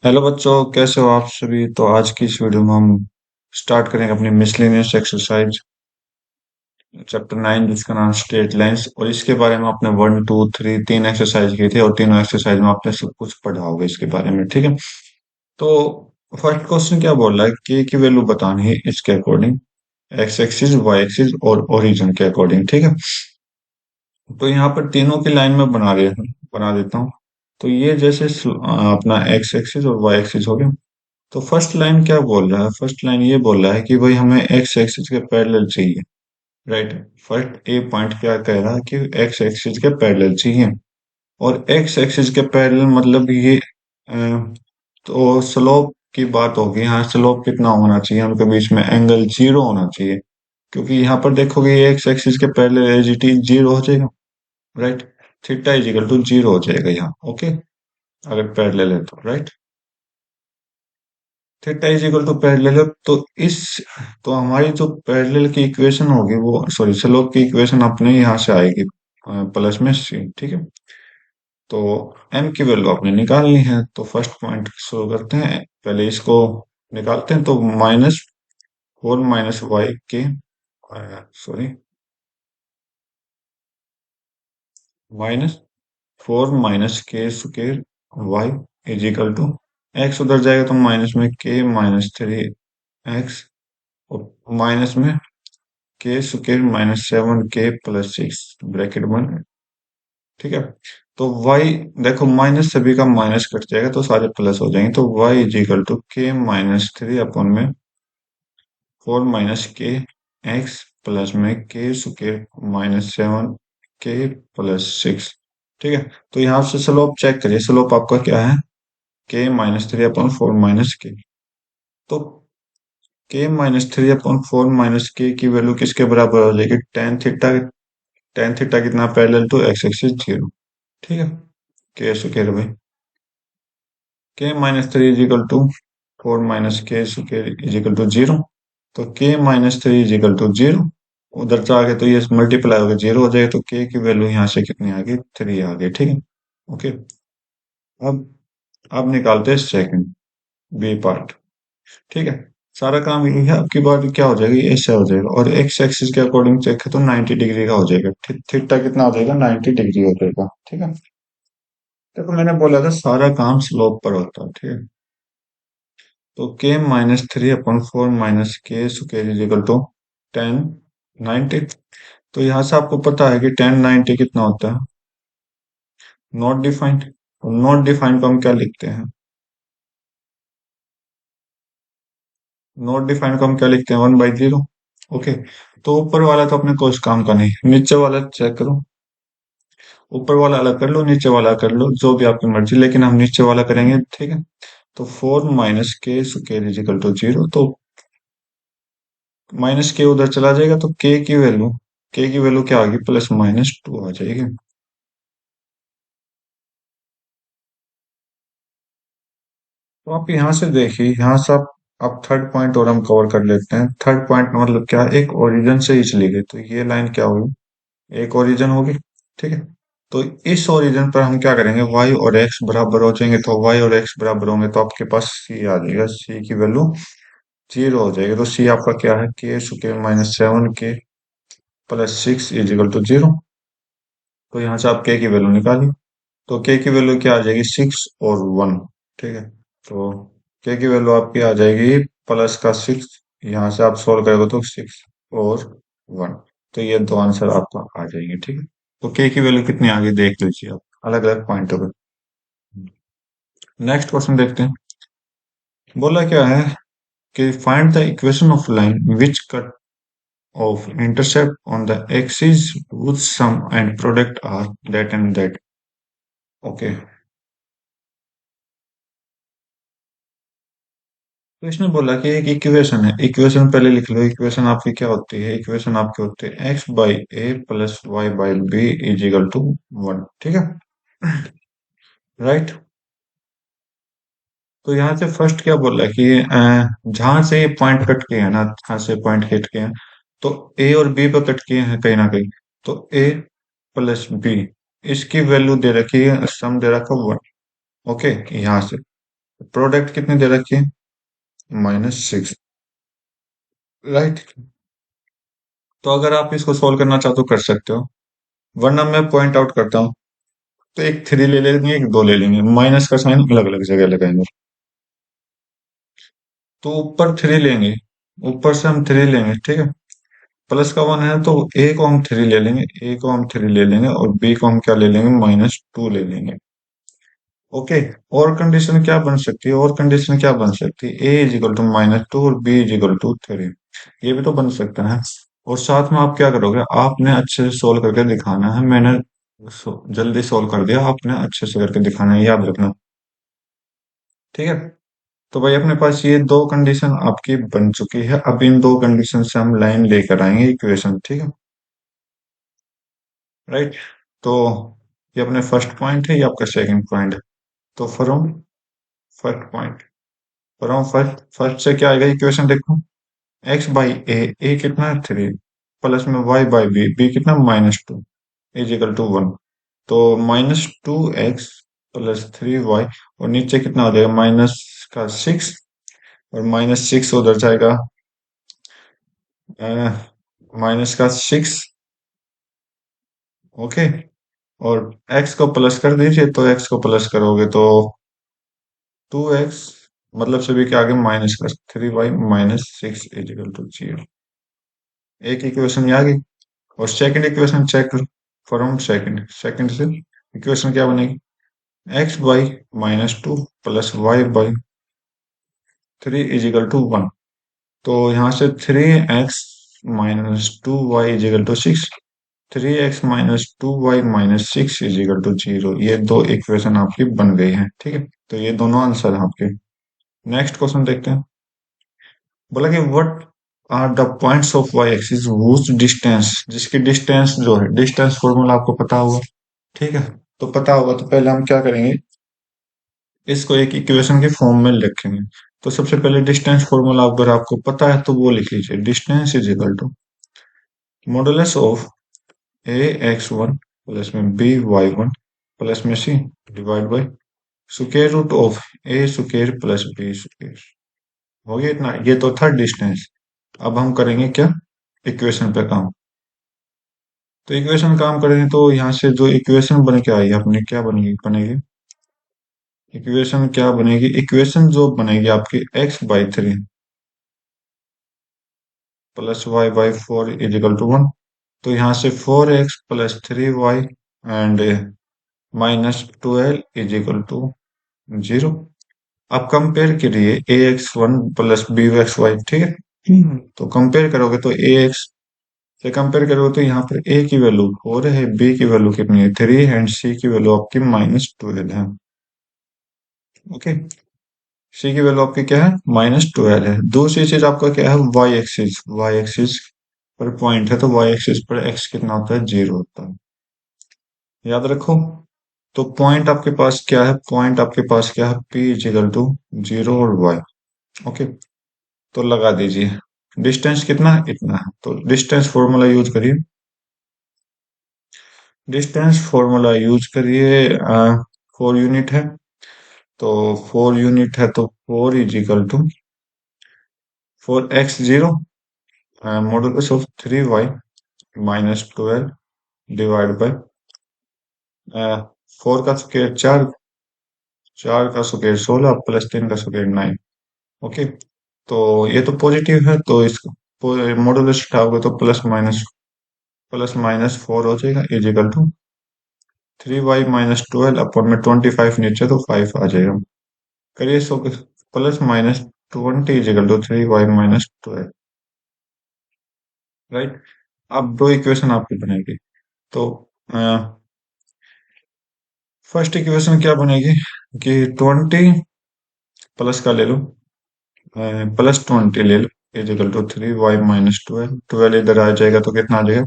Hello बच्चों, कैसे हो आप सभी। तो आज की इस वीडियो में हम स्टार्ट करेंगे अपनी मिसलेनियस एक्सरसाइज चैप्टर 9, जिसका नाम स्ट्रेट लाइंस। और इसके बारे में आपने 1 2 3 तीन एक्सरसाइज की थी और तीनों एक्सरसाइज में आपने सब कुछ पढ़ा होगा इसके बारे में, ठीक है। तो फर्स्ट क्वेश्चन क्या बोल रहा है, के की वैल्यू बतानी है इसके according, X axis, Y axis और ओरिजिन के अकॉर्डिंग, ठीक है। तो यहाँ पर तीनों की लाइन में बना देता हूँ। तो ये जैसे अपना एक्स एक्सिस और वाई एक्सिस हो गया। तो फर्स्ट लाइन क्या बोल रहा है, फर्स्ट लाइन ये बोल रहा है कि भाई हमें एक्स एक्सिस के पैरेलल चाहिए, राइट। फर्स्ट ए पॉइंट क्या कह रहा है कि एक्स एक्सिस के पैरेलल चाहिए। और एक्स एक्सिस के पैरेलल मतलब ये तो स्लोप की बात होगी। यहाँ स्लोप कितना होना चाहिए, उनके बीच में एंगल 0 होना चाहिए। क्योंकि यहाँ पर देखोगे ये एक्स एक्सिस के पैरेलल एज इट इज 0 हो जाएगा, right. Theta is equal to 0 हो जाएगा यहाँ, ओके। अगर पैरेलल है तो, right. Theta is equal to parallel, तो इस तो हमारी जो पैरेलल की इक्वेशन होगी वो, सॉरी, स्लोप की इक्वेशन अपने यहाँ से आएगी प्लस में सी, ठीक है। तो m की वैल्यू आपने निकालनी है। तो फर्स्ट पॉइंट शुरू करते हैं, पहले इसको निकालते हैं। तो -4 - y के, sorry, -4 - k² y is equal to, X उधर जाएगा तो माइनस में k - 3x, और माइनस में k² - 7k + 6 ब्रैकेट बंद, ठीक है। तो y, देखो माइनस सभी का माइनस कट जाएगा तो सारे प्लस हो जाएंगे। तो y is equal to k - 3/4 - k x plus में k² - 7k + 6, ठीक है। तो यहाँ से स्लोप चेक करिए, स्लोप आपका क्या है, k - 3/4 - k। तो k - 3/4 - k की वैल्यू किसके बराबर हो जाएगी, टेन थीटा। टेन थीटा कितना, पैरेलल टू एक्स एक्सिस 0, ठीक है। के स्क्वायर भाई, k - 3 is equal to 4 - k² is equal to 0। तो k - 3 इज इक्वल टू 0, उधर से आगे तो ये मल्टीप्लाई होकर 0 हो जाएगा। तो k की वैल्यू यहाँ से कितनी आ गई, 3 आ गई, ठीक है। ओके। अब अब निकालते हैं सेकंड, बी पार्ट, ठीक है। सारा काम यही है, आपकी बात क्या हो जाएगी, ऐसे हो जाएगा। और एक्स एक्सिस के अकॉर्डिंग चेक है तो 90 डिग्री का हो जाएगा। थीटा कितना हो जाएगा, 90 डिग्री हो जाएगा, ठीक है। देखो मैंने बोला था सारा काम स्लोप पर होता है, ठीक है। तो k - 3/4 - k² is equal to 10 90। तो यहाँ से आपको पता है कि 10 90 कितना होता है, नॉट डिफाइंड। नॉट डिफाइंड को हम क्या लिखते हैं, नॉट डिफाइंड को हम क्या लिखते हैं, 1/0, ओके। तो ऊपर वाला तो अपने को इस काम का नहीं, नीचे वाला चेक करो। ऊपर वाला अलग कर लो, नीचे वाला कर लो, जो भी आपकी मर्जी, लेकिन हम नीचे वाला करेंगे, ठीक है। तो 4 - k² इज इक्वल टू 0। तो माइनस के उधर चला जाएगा तो के की वैल्यू क्या आ गई, +-2 आ जाएगी। तो आप यहाँ से देखिए, यहाँ से आप थर्ड पॉइंट और हम कवर कर लेते हैं। थर्ड पॉइंट का मतलब क्या, एक ओरिजिन से ही चली गई तो ये लाइन क्या होगी, एक ओरिजिन होगी, ठीक है। तो इस ओरिजिन पर हम क्या करेंगे, y और x बराबर हो जाएंगे। तो y और x बराबर होंगे तो आपके पास c आ जाएगा, c की वैल्यू 0 हो जाएगी। तो c आपका क्या है, k² - 7k + 6 is equal to 0। तो यहाँ से आप k की वैल्यू निकालिए। तो k की वैल्यू क्या आ जाएगी, 6 और 1, ठीक है। तो k की वैल्यू आपकी आ जाएगी +6। यहाँ से आप सोल्व करोगे तो 6 और 1, तो ये दो आंसर आपका आ जाएंगे, ठीक है। तो k की वैल्यू कितनी आ गई देख लीजिए आप, अलग अलग पॉइंटों पर। नेक्स्ट क्वेश्चन देखते हैं। बोला क्या है कि find the equation of line which cut off intercept on the axis whose sum and product are that and that, okay. तो इसने बोला कि एक इक्वेशन है, इक्वेशन पहले लिख लो। इक्वेशन आपकी क्या होती है, इक्वेशन आपकी होती है x/a + y/b is equal to 1, ठीक है, राइट। तो यहाँ से फर्स्ट क्या बोल रहा है कि जहां से ये पॉइंट कट किए हैं ना, जहां से पॉइंट कट किए हैं, तो ए और बी पर कट किए हैं कहीं ना कहीं। तो a + b, इसकी वैल्यू दे रखी है, सम दे रखा 1, ओके। यहाँ से प्रोडक्ट कितनी दे रखी है? -6। राइट। तो अगर आप इसको सोल्व करना चाहो तो कर सकते हो, वरना मैं पॉइंट आउट करता हूँ। तो एक 3 ले लेंगे, एक 2 ले लेंगे, माइनस का साइन अलग अलग जगह लगाएंगे। तो ऊपर 3 लेंगे, ऊपर से हम 3 लेंगे, ठीक है। प्लस का 1 है तो ए को हम 3 ले लेंगे, ए को हम 3 ले लेंगे, और बी को हम क्या ले लेंगे? -2 ले लेंगे। ओके। और कंडीशन क्या बन सकती है? और कंडीशन क्या बन सकती है? ए इज इक्वल टू -2 और बी इज इक्वल टू 3। ये भी तो बन सकता है। और साथ में आप क्या करोगे? आपने अच्छे से सोल्व करके दिखाना है। मैंने जल्दी सोल्व कर दिया, आपने अच्छे से करके दिखाना है, याद रखना। ठीक है। तो भाई अपने पास ये दो कंडीशन आपकी बन चुकी है। अब इन दो कंडीशन से हम लाइन लेकर आएंगे इक्वेशन, ठीक है। राइट। तो ये अपने फर्स्ट पॉइंट है, ये आपका सेकंड पॉइंट है। तो from first point, from first first से क्या आएगा इक्वेशन? देखो, एक्स बाई ए कितना है? 3, प्लस में वाई बाई बी कितना? -2 इज इक्वल टू 1। तो -2x प्लस 3y, और नीचे कितना हो जाएगा? माइनस का 6, और -6 उधर जाएगा, माइनस का 6। ओके। और x को प्लस कर दीजिए, तो x को प्लस करोगे तो 2x, मतलब सभी के आगे माइनस का 3y -6 इज इक्वल टू 0। एक इक्वेशन ये आ गई। और सेकंड इक्वेशन चेक करो, फ्रॉम सेकंड, सेकंड से इक्वेशन क्या बनेगी? X by -2 plus Y by 3 is equal to 1। तो यहाँ से 3x - 2y is equal to 6, 3x - 2y - 6 is equal to 0। ये दो इक्वेशन आपकी बन गई हैं, ठीक है। तो ये दोनों आंसर हैं आपके। नेक्स्ट क्वेश्चन देखते हैं। बोला कि what are the points of Y axis whose distance, जिसकी डिस्टेंस जो है, डिस्टेंस फॉर्मूला आपको पता होगा, ठीक है। तो पता होगा तो पहले हम क्या करेंगे, इसको एक इक्वेशन के फॉर्म में लिखेंगे। तो सबसे पहले डिस्टेंस फॉर्मूला अगर आपको पता है तो वो लिख लीजिए। Distance is equal to modulus of A x one plus में बी वाई वन प्लस में C divide by square root of A square plus B square. हो गया इतना? ये तो था डिस्टेंस। अब हम करेंगे क्या? इक्वेशन पे काम। तो इक्वेशन काम करेंगे तो यहाँ से जो इक्वेशन बन के आई अपनी, क्या बनेगी? इक्वेशन क्या बनेगी? इक्वेशन जो बनेगी आपकी x/3 plus y/4 is equal to 1। तो यहाँ से 4x plus 3y and -12 is equal to 0। अब कंपेयर करिए a x one plus b x y, ठीक है। तो कंपेयर करोगे तो ए एक्स से कंपेयर करोगे तो यहाँ पर ए की वैल्यू 4 है, बी की वैल्यू कितनी है? 3 एंड सी की वैल्यू आपकी -12 है। ओके। सी की वैल्यू आपकी क्या है? -12 है। दूसरी चीज आपका क्या है? वाई एक्सिस, वाई एक्सिस पर पॉइंट है, तो वाई एक्सिस पर एक्स कितना होता है? 0 होता है। याद रखो। तो पॉइंट आपके पास क्या है? पॉइंट आपके पास क्या है? पी इज इक्वल टू 0 और वाई। ओके। तो लगा दीजिए। डिस्टेंस कितना है? इतना है। तो डिस्टेंस फॉर्मूला यूज करिए, डिस्टेंस फॉर्मूला यूज करिए। 4 यूनिट है, तो 4 यूनिट है तो 4 is equal to 4x0 modulus of 3y -12 divide by 4 का स्क्वायर 4, 4 का स्क्वायर 16 प्लस 3 का स्क्वायर 9। ओके। तो ये तो पॉजिटिव है, तो इसको मॉडुलस हटाओगे तो प्लस माइनस 4 हो जाएगा इज इक्वल टू 3y - 12 अपन में 25 नीचे तो 5 आ जाएगा। करिए so, +-20 is equal to 3y - 12। Right. अब दो इक्वेशन आपकी बनेगी। तो फर्स्ट इक्वेशन क्या बनेगी कि 20 प्लस का ले लो, +20 ले लो इज इक्वल टू 3y - 12। 12 इधर आ जाएगा तो कितना आ जाएगा?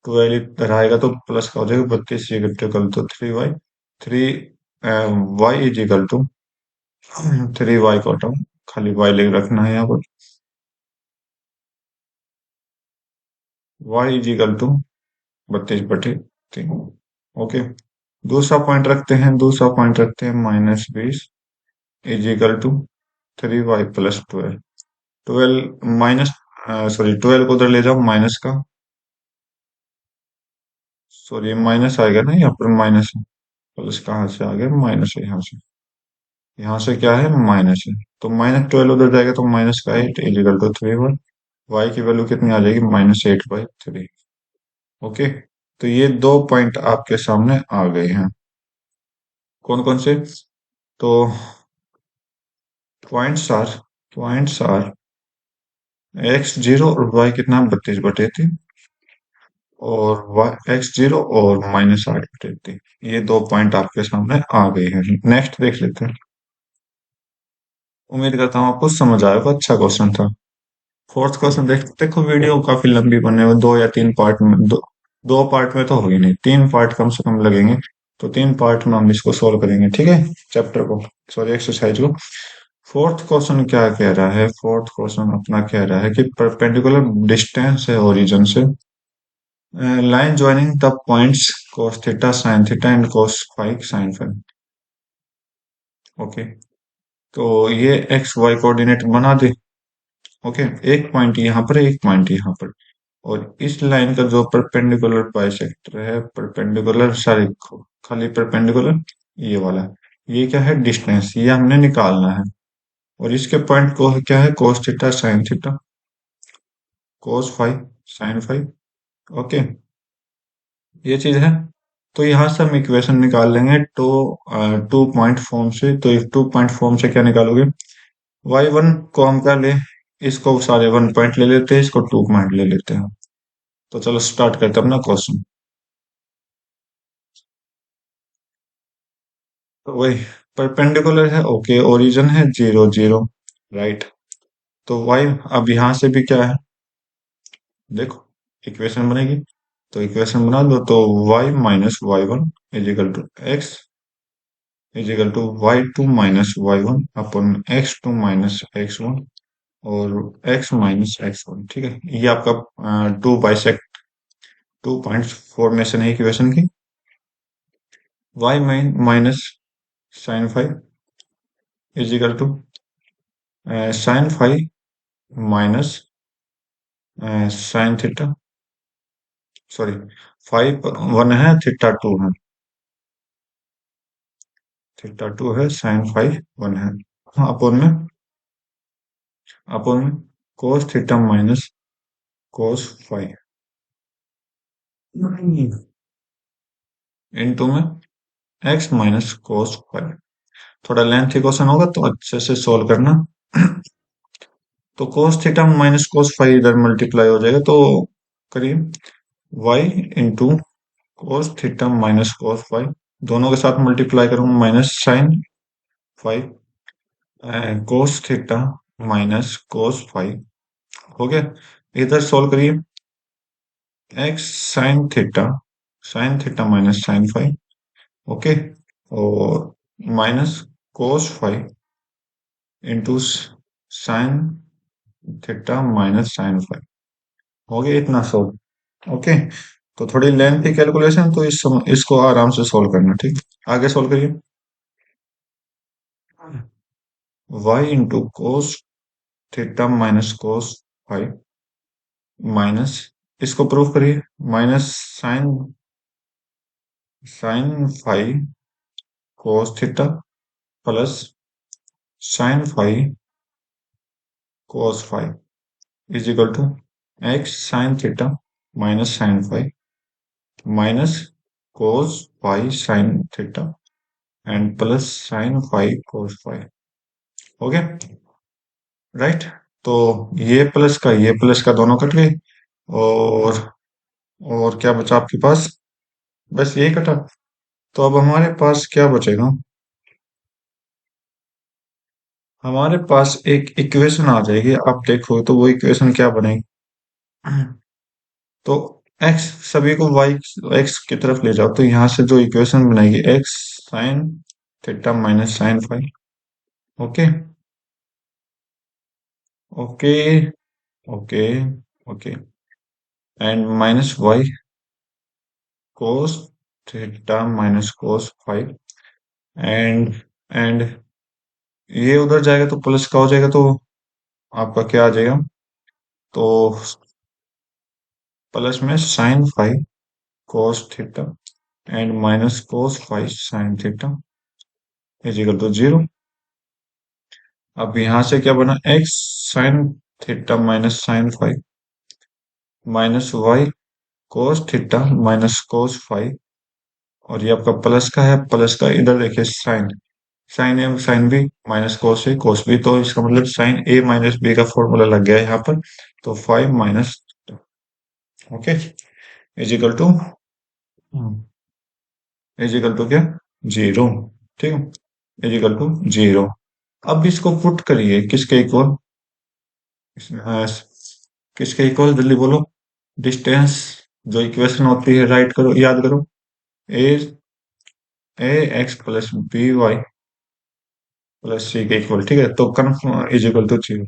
12 इधर आएगा तो प्लस का हो जाएगा 32 equal to 3y। 3y is equal to 3y को हटाओ, खाली y लिख रखना है यहाँ पर। y is equal to 32/3। Okay. दूसरा पॉइंट रखते हैं, दूसरा पॉइंट रखते हैं -20 is equal to 3y+12। 12 minus, sorry 12 को उधर ले जाओ माइनस का, सॉरी माइनस आएगा ना, यहाँ पर माइनस है। प्लस कहाँ से आ गया, माइनस है यहाँ से। यहाँ से क्या है, माइनस है। तो -12 उधर जाएगा तो -8 is equal to 3y। y की वैल्यू कितनी आ जाएगी, -8/3। ओके। तो ये दो पॉइंट आपके सामने आ गए हैं। कौन कौन से, तो पॉइंट्स आर x0 और y कितना, 32/3, और x0 और -8/3। ये दो पॉइंट आपके सामने आ गए हैं। नेक्स्ट देख लेते हैं। उम्मीद करता हूँ आपको समझ आएगा, अच्छा क्वेश्चन था। फोर्थ क्वेश्चन देखो, वीडियो काफी लंबी बने हुए, 2 या 3 पार्ट में, दो पार्ट में तो होगी नहीं, 3 पार्ट कम से कम लगेंगे। तो 3 पार्ट में हम इसको सोल्व करेंगे, ठीक है, चैप्टर को, सॉरी एक्सरसाइज को। फोर्थ क्वेश्चन क्या कह रहा है, फोर्थ क्वेश्चन अपना कह रहा है कि परपेंडिकुलर डिस्टेंस है ओरिजिन से, line joining the points cos theta sin theta and cos phi sin phi. Okay. तो ये एक्स वाई कोऑर्डिनेट बना दे। ओके। एक पॉइंट यहाँ पर, एक पॉइंट यहाँ पर, और इस लाइन का जो परपेंडिकुलर बाइसेक्टर है, परपेंडिकुलर, सॉरी, खाली परपेंडिकुलर, ये वाला, ये क्या है, डिस्टेंस, ये हमने निकालना है। और इसके पॉइंट को क्या है, cos theta sin theta, cos phi sin phi. Okay, ये चीज है। तो यहाँ से हम इक्वेशन निकाल लेंगे। तो 2 पॉइंट फॉर्म से, तो इस 2 पॉइंट फॉर्म से क्या निकालोगे, y1 को हम क्या ले, इसको सारे 1 पॉइंट ले लेते हैं, इसको 2 पॉइंट ले लेते हैं। तो चलो स्टार्ट करते हैं अपना क्वेश्चन। तो वही परपेंडिकुलर है, ओके, ओरिजिन है 0 0, राइट। तो y, अब यहाँ से भी क्या है, देखो, इक्वेशन बनेगी। तो इक्वेशन बना दो, तो y - y1 is equal to x is equal to y2 - y1 upon x2 - x1, और x -x1, ठीक है। ये आपका टू बाइसेक्ट 2 पॉइंट फॉर्मेशन है इक्वेशन की। y minus sine five is equal to sine five minus sine theta, sorry, five 1 है, थीटा 2 है, थीटा 2 है, साइन फाइव 1 है। हाँ, अपोन में cos theta minus cos five into में एक्स माइनस कोस फाइव। थोड़ा लेंथी क्वेश्चन होगा तो अच्छे से सोल्व करना। तो cos theta minus cos five इधर मल्टीप्लाई हो जाएगा, तो करिए y into cos theta minus cos five, दोनों के साथ मल्टीप्लाई करूंगा, minus sine five cos theta minus cos five, हो गया। इधर सोल्व करिए, X sine theta minus sine five, okay, और minus cos five into sine theta minus sine five, हो गया इतना सोल्व। ओके। तो थोड़ी लेंथ की कैलकुलेशन, तो इसको आराम से सोल्व करना, ठीक। आगे सोल्व करिए, y into cos theta minus cos five minus, इसको प्रूफ करिए, minus sine sine five cos theta plus sine five cos five is equal to x sine theta minus sine five minus cos five sine theta and plus sine five cos five, हो गया, right. तो ये plus का दोनों cut गए, और क्या बचा आपके पास, बस यही कटा। तो अब हमारे पास क्या बचेगा, हमारे पास एक इक्वेशन आ जाएगी, आप देखो तो वो इक्वेशन क्या बनेगी। तो x, सभी को y x की तरफ ले जाओ, तो यहाँ से जो इक्वेशन बनेगी, x sine theta minus sine five, okay, okay, okay, okay, and minus y cos theta minus cos five, and ये उधर जाएगा तो प्लस का हो जाएगा, तो आपका क्या आ जाएगा? तो प्लस में sine five cos theta and minus cos five sine theta is equal to zero. अब यहां से क्या बना? X sine theta minus sine five minus y cos theta minus cos five, और ये आपका प्लस का है, प्लस का इधर देखिए sine, sine A sine B minus cos A cos B, तो इसका मतलब साइन ए माइनस बी का फॉर्मूला लग गया है यहाँ पर। तो five minus, okay, is equal to, is equal to क्या? जीरो। ठीक है, इज इक्वल टू जीरो। अब इसको पुट करिए किसके इक्वल? किसके इक्वल, जल्दी बोलो। डिस्टेंस जो इक्वेशन होती है राइट करो, याद करो। A a x plus b y plus c के इक्वल, ठीक है, तो confirm is equal to zero.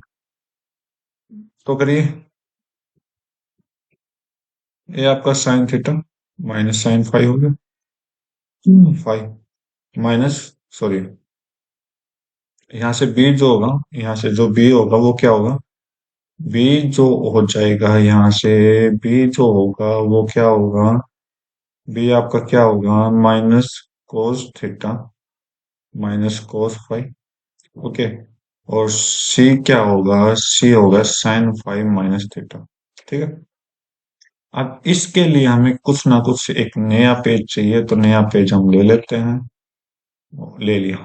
तो करिए, ये आपका sine theta minus sine five हो गया, फाइव माइनस, सॉरी, यहाँ से बी जो होगा, यहाँ से जो बी होगा वो क्या होगा? बी जो हो जाएगा यहाँ से, बी जो होगा वो क्या होगा? बी आपका क्या होगा? Minus cos theta minus cos five, okay. और सी क्या होगा? सी होगा साइन फाइव माइनस थीटा, ठीक है। अब इसके लिए हमें कुछ ना कुछ एक नया पेज चाहिए, तो नया पेज हम ले लेते हैं। ले लिया।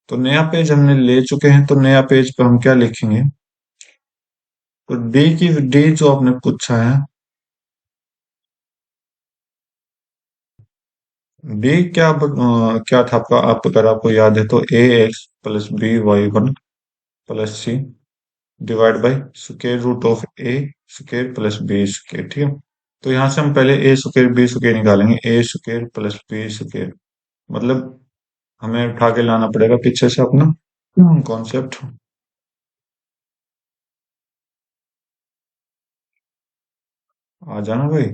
तो नया पेज हमने ले चुके हैं, तो नया पेज पर हम क्या लिखेंगे? तो डी जो आपने पूछा है, डी क्या क्या था आपका? आप अगर आपको याद है तो a x plus b Y one plus c divide by square root of A square plus B square, ठीक है। तो यहां से हम पहले ए स्क्वायर बी स्क्वायर निकालेंगे, ए स्क्वायर प्लस बी स्क्वायर, मतलब हमें उठा के लाना पड़ेगा पीछे से अपना कॉन्सेप्ट। आ जाना भाई।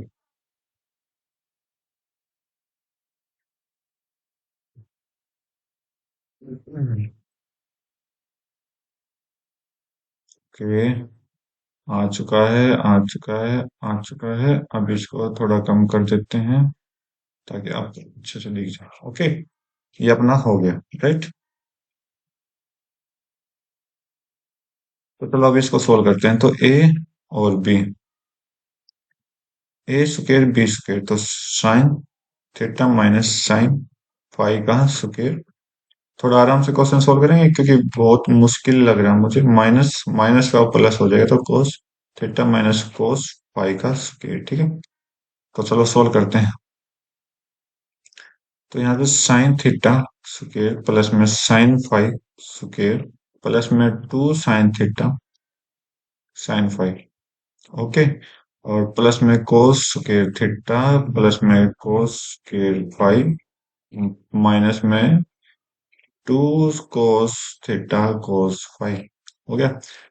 ओके, आ चुका है, आ चुका है, आ चुका है। अब इसको थोड़ा कम कर देते हैं ताकि आप अच्छे से दिख जाए, ओके। ये अपना हो गया, राइट। तो चलो अब इसको सोल्व करते हैं। तो ए और B, A square B square, तो sine theta minus sine five का स्क्वायर। थोड़ा आराम से क्वेश्चन सोल्व करेंगे क्योंकि बहुत मुश्किल लग रहा है मुझे। माइनस माइनस का प्लस हो जाएगा, तो cos theta minus cos five का स्क्वायर, ठीक है। तो चलो सोल्व करते हैं। तो यहाँ पे साइन थीटा स्क्वायर प्लस में साइन फाइव स्क्वायर प्लस में two sine theta sine five, okay. और प्लस में कोस स्क्वायर थीटा प्लस में कोस स्क्वायर फाइव माइनस में two cos theta cos five, हो गया।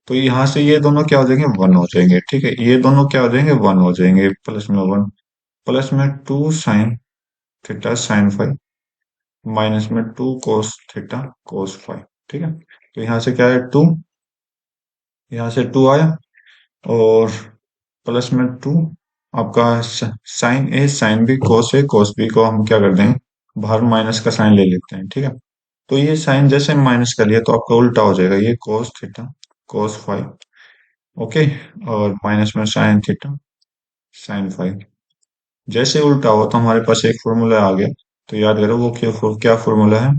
तो यहाँ से ये दोनों क्या हो जाएंगे? वन हो जाएंगे, ठीक है। ये दोनों क्या हो जाएंगे? वन हो जाएंगे, प्लस में वन प्लस में two sine theta sine five minus में two cos theta cos five, ठीक है। तो यहाँ से क्या है? टू, यहाँ से टू आया, और प्लस में टू आपका sign A sine B cos A cos B को हम क्या कर देंगे? बाहर माइनस का साइन ले लेते हैं, ठीक है। तो ये साइन जैसे माइनस कर लिया तो आपका उल्टा हो जाएगा, ये कोस थीटा कोस फाइव, ओके। और माइनस में साइन थीटा साइन फाइव, जैसे उल्टा हो तो हमारे पास एक फॉर्मूला आ गया। तो याद करो वो क्या फॉर्मूला है?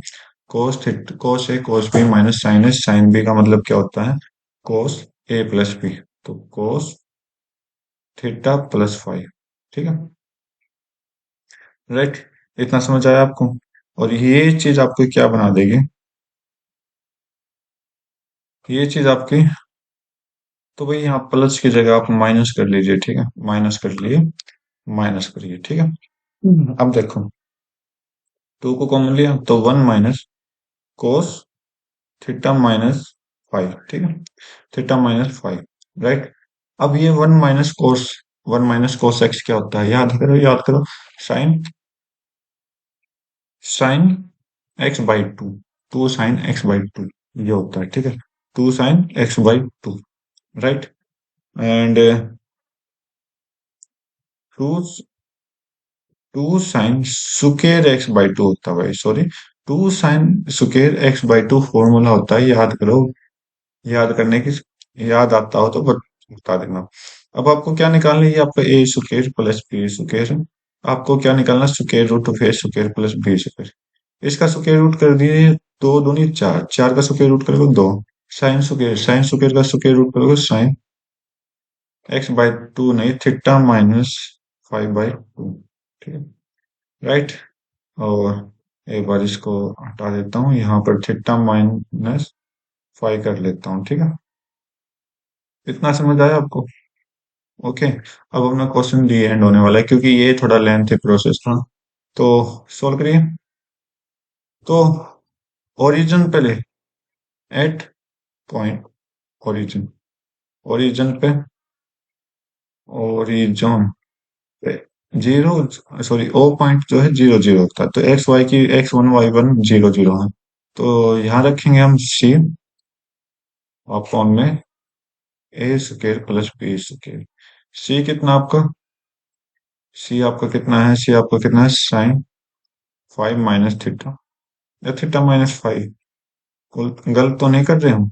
कोस theta cos A cos B minus sign A sine B का मतलब क्या होता है? कोस ए प्लस बी, तो कोस थीटा प्लस फाइव, ठीक है, राइट। इतना समझ आया आपको? और ये चीज आपको क्या बना देगी? ये चीज आपकी, तो भाई यहाँ प्लस की जगह आप माइनस कर लीजिए, ठीक है, माइनस कर लिए, माइनस करिए, ठीक है। अब देखो, टू को कॉमन लिया तो one minus cos theta minus five, ठीक है, थीटा माइनस फाइव, राइट। अब ये वन माइनस कोस एक्स क्या होता है? याद करो, याद करो। Sine sine x by two, two sine x by two ये होता है, ठीक है। Two sine x by two, right. And two two sine square x by two होता है भाई, sorry. Two sine square x by two formula होता है, याद करो। याद करने की, याद आता हो तो बता देना। अब आपको क्या निकालना है, ये आपका ए सुकेर प्लस बी सुकेर। आपको क्या निकालना है, सुकेर रूट ऑफ ए सुकेर प्लस बी सुकेर। इसका सुकेर रूट कर दिए, दो दूनी चार, चार का सुकेर रूट करोगे दो। साइन सुकेर का सुकेर रूट करोगे साइन एक्स बाई टू, नहीं theta minus five by two, ठीक है, राइट। और एक बार इसको हटा देता हूँ, यहाँ पर थीटा माइनस फाइव कर लेता हूँ, ठीक है। इतना समझ आया आपको? ओके। अब अपना क्वेश्चन डी एंड होने वाला है, क्योंकि ये थोड़ा लेंथी प्रोसेस था। तो सॉल्व करिए। तो ओरिजिन पे ले, एट पॉइंट ओरिजिन, ओरिजिन पे, ओरिजिन पे जीरो, सॉरी ओ पॉइंट जो है जीरो जीरो होता है, तो एक्स वाई की x one y one zero zero है। तो यहाँ रखेंगे हम सी अपॉन में A square plus B square. C कितना आपका, सी आपका कितना है, सी आपका कितना है साइन फाइव माइनस थीटा, या थीटा माइनस फाइव। गलत तो नहीं कर रहे हम?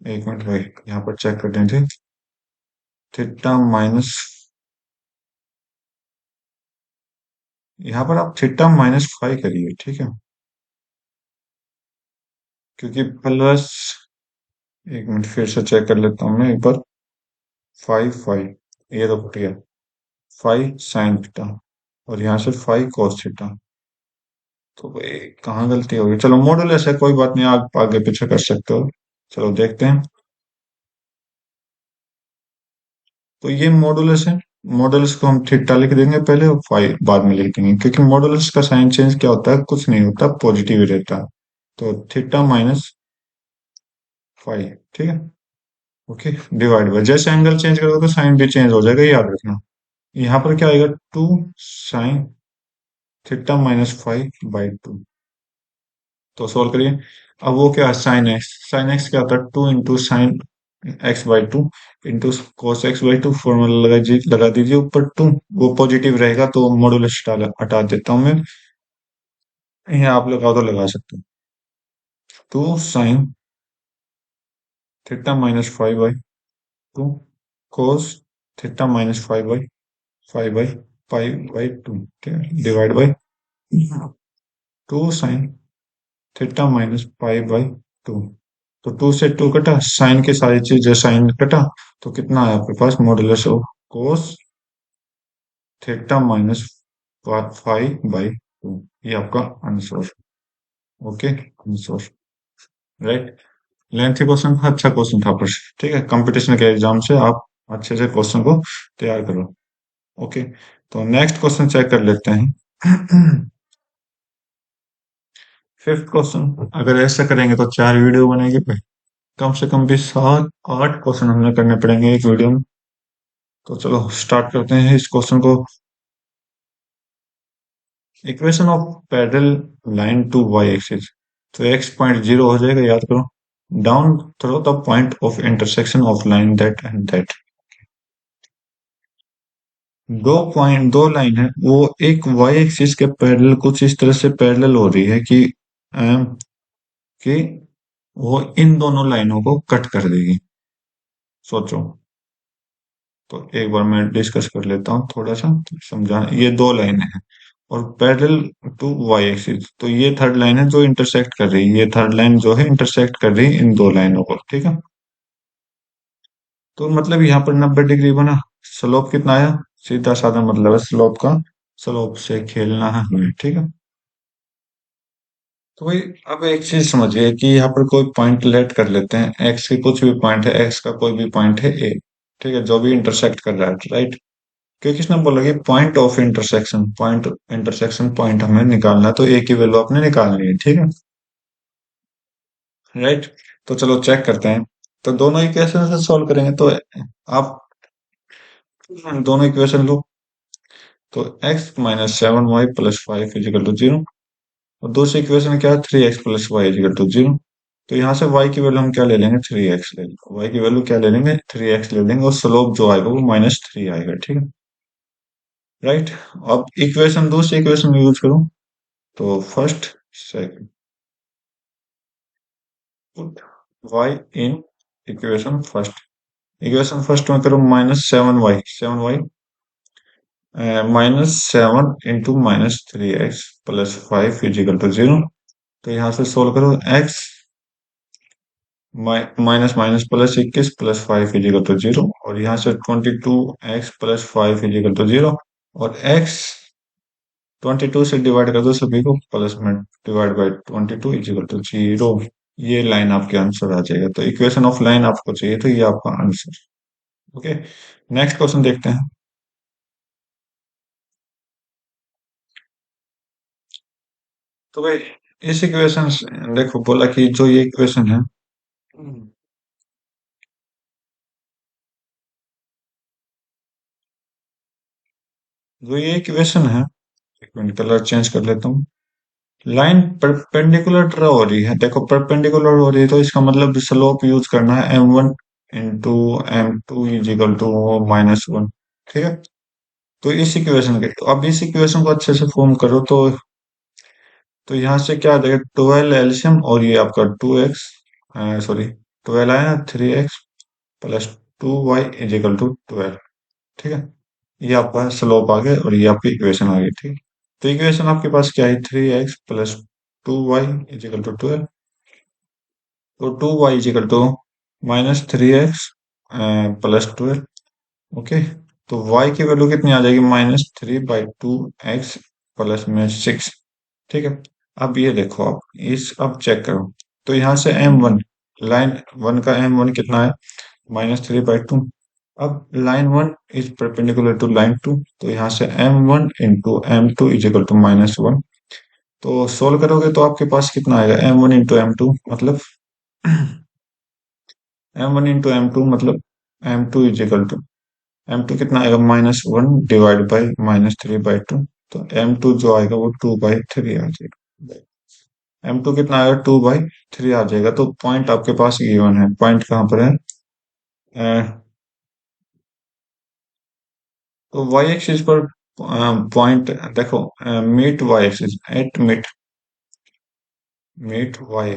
एक मिनट भाई, यहाँ पर चेक कर देंगे। थीटा माइनस, यहाँ पर आप थीटा माइनस फाइव करिए, ठीक है, क्योंकि प्लस, एक मिनट फिर से चेक कर लेता हूँ मैं एक बार। फाइव फाइव, ये तो कट गया, फाइव साइन थीटा, और यहाँ से फाइव कॉस थीटा। तो भाई कहाँ गलती होगी, चलो मॉडुलस ऐसा कोई बात नहीं, आप आगे पीछे कर सकते हो। चलो देखते हैं। तो ये मॉडुलस है, मॉडुलस को हम थीटा लिख देंगे पहले और फाइव बाद में लिख देंगे, क्योंकि मॉडुलस का साइन चेंज क्या होता है, कुछ नहीं होता, पॉजिटिव ही रहता है। तो थीटा माइनस फाइव, ठीक है। ओके, डिवाइड बाय, जैसे एंगल चेंज करोगे तो साइन भी चेंज हो जाएगा, याद रखना। यहाँ पर क्या आएगा, two sine theta minus five by two. तो सोल्व करिए। अब वो क्या है, साइन एक्स, साइन एक्स क्या होता है, two into sine x by two into cos x by two, formula लगा दीजिए ऊपर टू। वो पॉजिटिव रहेगा तो मॉडुलस हटा देता हूँ मैं। यहाँ आप लगा तो लगा सकते हो। Two sine theta minus five by two cos theta minus five by two, ठीक है, divide by two sine theta minus pi by two. तो टू से टू कटा, साइन के सारी चीजें साइन कटा, तो कितना है आपके पास, modulus of cos theta minus five by two. ये आपका answer. Okay, answer, right. Lengthy question था, अच्छा क्वेश्चन था, पर ठीक है, कंपटीशन के एग्जाम से आप अच्छे से क्वेश्चन को तैयार करो। ओके, तो नेक्स्ट क्वेश्चन चेक कर लेते हैं। फिफ्थ क्वेश्चन, अगर ऐसा करेंगे तो चार वीडियो बनेगी भाई, कम से कम भी सात आठ क्वेश्चन हमें करने पड़ेंगे एक वीडियो में। तो चलो स्टार्ट करते हैं इस क्वेश्चन को। Equation of parallel line to y axis, तो एक्स पॉइंट जीरो हो जाएगा, याद करो। Down through the point of intersection of line that and that. दो लाइन है, वो एक वाई एक्सिस के पैरेलल कुछ इस तरह से पैरेलल हो रही है कि कि वो इन दोनों लाइनों को कट कर देगी। सोचो। तो एक बार मैं डिस्कस कर लेता हूँ थोड़ा सा, समझा। ये दो लाइनें हैं और पैरेलल टू वाई एक्सिस, तो ये थर्ड लाइन है जो इंटरसेक्ट कर रही है, ये थर्ड लाइन जो है इंटरसेक्ट कर रही है इन दो लाइनों को, ठीक है। तो मतलब यहाँ पर 90 डिग्री बना। स्लोप कितना आया, सीधा साधा मतलब है स्लोप का, स्लोप से खेलना है हमें, ठीक है। तो भाई अब एक चीज समझिए कि यहाँ पर कोई पॉइंट लेट कर लेते हैं, एक्स की कुछ भी पॉइंट है, एक्स का कोई भी पॉइंट है ए, ठीक है, जो भी इंटरसेक्ट कर रहा है, राइट। क्योंकि इसने बोला कि point of intersection, point intersection point हमें निकालना है, तो ए की वैल्यू आपने निकालनी है, ठीक है, राइट। तो चलो चेक करते हैं। तो दोनों इक्वेशन से सॉल्व करेंगे, तो आप दोनों इक्वेशन लो। तो x minus seven y plus five is equal to zero, और दूसरी इक्वेशन क्या है, 3x + y = 0। तो यहाँ से y की वैल्यू हम क्या ले लेंगे, 3x ले लेंगे, y की वैल्यू क्या ले लेंगे, 3x ले लेंगे, और स्लोप जो आएगा वो -3 आएगा, ठीक है। राइट। अब इक्वेशन, दूसरी इक्वेशन में यूज करूं, तो first second, put y in equation first में करो, -7y -3x + 5 = 0। तो यहाँ से सोल्व करो, x माइनस माइनस +21 + 5 = 0, और यहाँ से 22x + 5 = 0, और x 22 से डिवाइड कर दो सभी को, प्लस में डिवाइड बाई 22 = 0। ये लाइन आपके आंसर आ जाएगा। तो इक्वेशन ऑफ लाइन आपको चाहिए, तो ये आपका आंसर। ओके, नेक्स्ट क्वेश्चन देखते हैं। तो भाई इस इक्वेशन, देखो बोला कि जो ये इक्वेशन है, जो ये इक्वेशन है, एक मिनट कलर चेंज कर लेता हूँ। लाइन परपेंडिकुलर ड्रा हो रही है, देखो परपेंडिकुलर हो रही है, तो इसका मतलब स्लोप यूज करना है m1 × m2 = -1। ठीक है। तो इस इक्वेशन के, तो अब इस इक्वेशन को अच्छे से फॉर्म करो, तो यहाँ से क्या आ जाएगा, 12 एलसीएम, और ये आपका 2x, सॉरी 12 आया ना, 3x + 2y = 12। ठीक है। ये आपका स्लोप आ गया, और ये आपकी इक्वेशन आ गई, ठीक है। तो इक्वेशन आपके पास क्या है, 3x + 2y = 12। तो 2y = -3x + 12। ओके। तो y की वैल्यू कितनी आ जाएगी, -3/2x प्लस में 6। ठीक है। अब ये देखो, आप इस, अब चेक करो, तो यहाँ से m1, लाइन वन का m1 कितना है, -3/2। अब line one is perpendicular to line two, तो यहाँ से m1 × m2 = -1। तो सोल्व करोगे तो आपके पास कितना आएगा, m1 × m2 मतलब m1 × m2 मतलब m2 कितना आएगा, -1 डिवाइड बाई -3/2। तो m2 जो आएगा वो 2/3 आ जाएगा। m2 कितना आएगा, 2/3 आ जाएगा। तो पॉइंट आपके पास गिवन है, पॉइंट कहाँ पर है, तो y एक्सिस पर पॉइंट देखो, meet y axis at meet y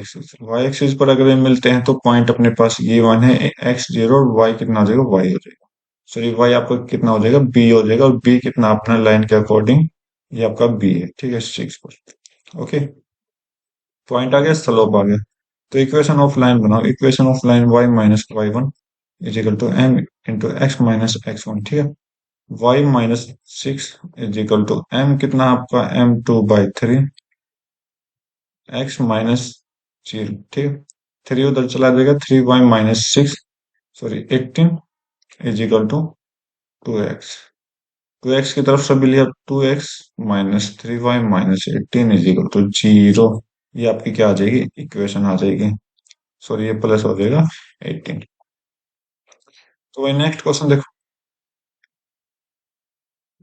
axis पर अगर ये मिलते हैं, तो पॉइंट अपने पास ये वन है, x0, और y कितना हो जाएगा, y हो जाएगा, सॉरी y आपका कितना हो जाएगा, b हो जाएगा, और b कितना अपना लाइन के अकॉर्डिंग, ये आपका b है, ठीक है, 6 पर। ओके, पॉइंट आ गया, स्लोप आ गया। तो इक्वेशन ऑफ लाइन बनाओ, equation of line y - y1 = x - x1, ठीक है। y - 6 = कितना आपका m2/3, x - 0, ठीक है। 3 उधर चला जाएगा, 3y - 6, सॉरी 18 = 2x। 2x की तरफ से भी लिया, 2x - 3y - 18 = 0। ये आपकी क्या आ जाएगी, इक्वेशन आ जाएगी, सॉरी ये प्लस हो जाएगा 18। तो भाई नेक्स्ट क्वेश्चन देखो।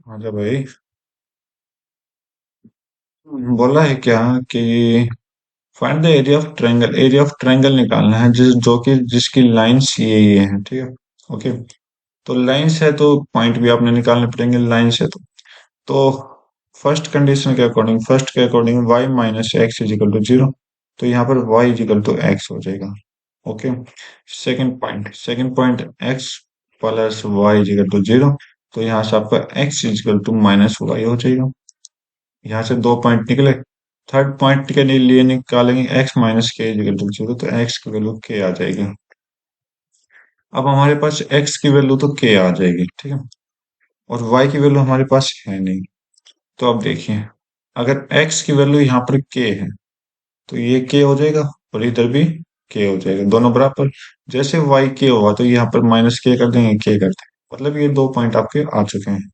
आजा भाई। बोला है क्या कि find the area of triangle निकालना है, जो कि जिसकी लाइंस ये है, ठीक है। ओके। तो लाइंस है, तो पॉइंट भी आपने निकालने पड़ेंगे, लाइंस है तो फर्स्ट कंडीशन के अकॉर्डिंग, फर्स्ट के अकॉर्डिंग y - x = 0। तो यहाँ पर y = x हो जाएगा। Okay. Second point x + y = 0। तो यहाँ से आपका x = -y हो जाएगा। यहाँ से दो पॉइंट निकले। थर्ड पॉइंट के लिए निकालेंगे x - k = 0। तो x की वैल्यू k आ जाएगी। अब हमारे पास x की वैल्यू तो k आ जाएगी, ठीक है, और y की वैल्यू हमारे पास है नहीं। तो अब देखिए, अगर x की वैल्यू यहाँ पर k है, तो ये k हो जाएगा, और इधर भी k हो जाएगा, दोनों बराबर। जैसे y k हुआ, तो यहाँ पर -k कर देंगे, k कर देंगे, मतलब ये दो पॉइंट आपके आ चुके हैं।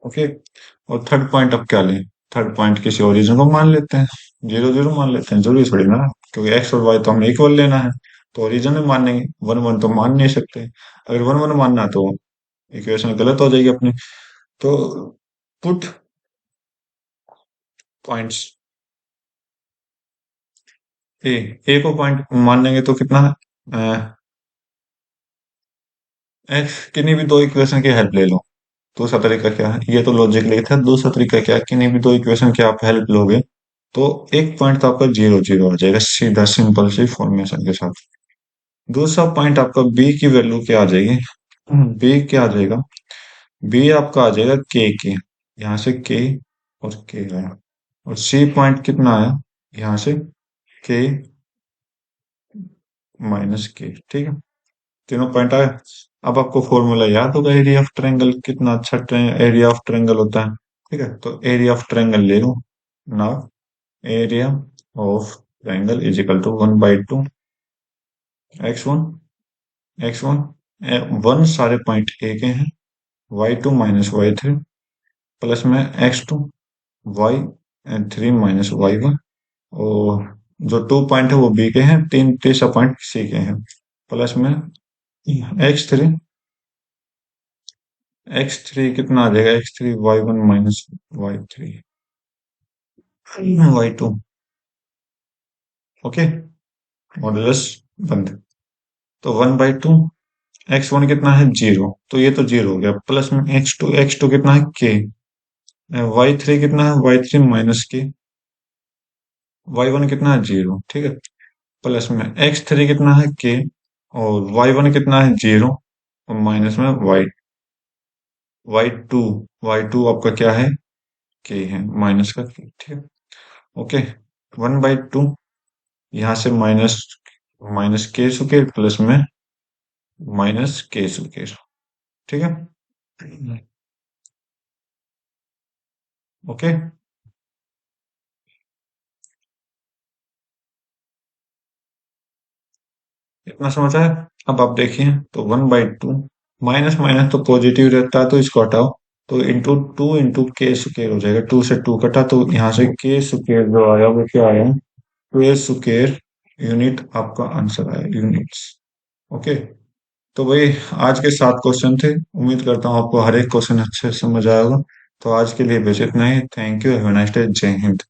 ओके। और थर्ड पॉइंट अब क्या लें, थर्ड पॉइंट किसी ओरिजिन को मान लेते हैं, 0 0 मान लेते हैं, जरूरी थोड़ी ना, क्योंकि एक्स और वाई तो हमें इक्वल लेना है, तो ओरिजिन में मानेंगे, 1 1 तो मान नहीं सकते। अगर 1 1 मानना है, तो इक्वेशन गलत हो जाएगी अपनी। तो पुट पॉइंट्स ए ए को पॉइंट मान लेंगे तो कितना है एक्स, किन्हीं भी दो इक्वेशन की हेल्प ले लो। दूसरा तरीका क्या है, ये तो लॉजिकली था, दूसरा तरीका क्या है, किन्हीं भी दो इक्वेशन की आप हेल्प लोगे तो एक पॉइंट तो आपका जीरो जीरो आ जाएगा सीधा सिंपल सी फॉर्मेशन के साथ। दूसरा पॉइंट आपका बी की वैल्यू क्या आ जाएगी, बी क्या आ जाएगा, बी आपका आ जाएगा के यहाँ से के और के आया, और सी पॉइंट कितना है, यहाँ से के माइनस के, ठीक है। तीनों पॉइंट आए। अब आपको फॉर्मूला याद होगा एरिया ऑफ ट्रायंगल, कितना अच्छा एरिया ऑफ ट्रायंगल होता है। ठीक है, तो एरिया ऑफ ट्रायंगल ले लो ना, area of triangle is equal to 1/2 x1, x1 one सारे पॉइंट ए के हैं, y2 माइनस y3 प्लस में x2 y3 माइनस y1, और जो टू पॉइंट है वो बी के हैं, तीन तीसरा पॉइंट सी के हैं, प्लस में x3, x3 कितना आ जाएगा, x3 y1 minus y3 y2। Okay, modulus बंद। तो 1/2, x1 कितना है जीरो, तो ये तो जीरो हो गया, प्लस में x2, x2 कितना है के, y3 कितना है y3 माइनस के, y1 कितना है जीरो, ठीक है, प्लस में x3 कितना है के, और y1 कितना है जीरो, और माइनस में y2, y2 आपका क्या है, के है, माइनस का के, ठीक है। ओके, 1/2, यहाँ से माइनस, माइनस के स्क्वायर प्लस में माइनस के स्क्वायर, ठीक है। ओके, इतना समझ आया। अब आप देखिए तो 1/2, माइनस माइनस तो पॉजिटिव रहता है, तो इसको हटाओ, तो इंटू टू इंटू के स्क्वायर हो जाएगा, टू से टू कटा तो यहाँ से के स्क्वायर जो आया वो क्या आया, के स्क्वायर यूनिट आपका आंसर आया, यूनिट्स। ओके, तो भाई आज के 7 क्वेश्चन थे, उम्मीद करता हूँ आपको हर एक क्वेश्चन अच्छे से समझ आएगा। तो आज के लिए बस इतना ही, thank you, have a nice day, जय हिंद।